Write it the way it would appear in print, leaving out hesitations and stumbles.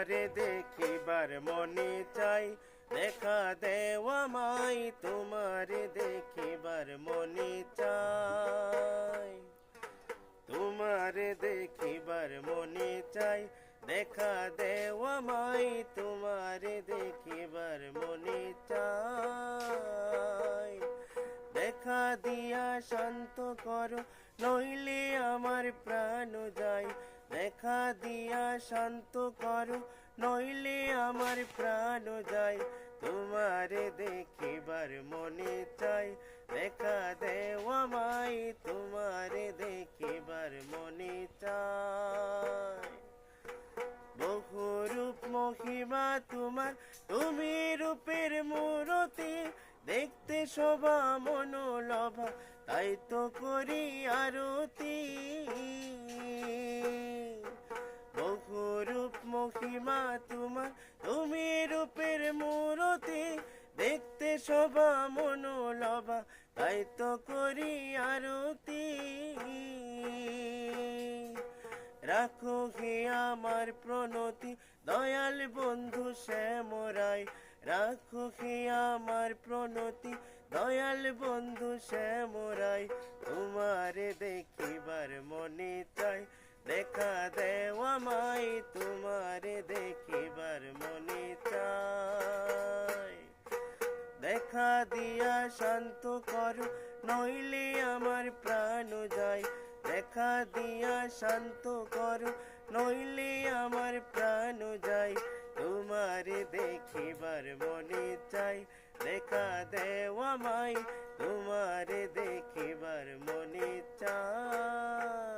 তোমারে দেখিবার মনে চাই, দেখা দেও আমায় তোমারে দেখিবার মনে চাই। তোমারে দেখিবার মনে চাই, দেখা দেও আমায় তোমারে দেখিবার মনে চাই। দেখা দিয়া শান্ত করো, নইলে আমার প্রাণ যায়। দেখা দিয়া শান্ত করো, নইলে আমার প্রাণ যায়। তোমারে দেখিবার মনে চাই, দেখা দেও আমায় তোমারে দেখিবার মনে চাই। বহু রূপ মহিমা তোমার, তুমি রূপের মূরতি, দেখতে শোভা মনোলভা, তাই তো করি আরতি। বহু রূপ মহিমা তোমার, তুমি রূপের মূরতি, দেখতে শোভা মনোলভা, তাই তো করি আরতি। রাখো হে আমার প্রণতি, দয়াল বন্ধু শ্যামরায়। রাখো হে আমার প্রণতি, দয়াল বন্ধু শ্যামরায়। তোমারে দেখিবার মনে চাই, দেখা দেও আমায় তোমারে দেখিবার মনে চাই। দেখা দিয়া শান্ত করো, নইলে আমার প্রাণ যায়। দেখা দিয়া শান্ত করো, নইলে আমার প্রাণ যায়। তোমারে দেখিবার মনে চাই, দেখা দেও আমায় তোমারে দেখিবার মনে চাই।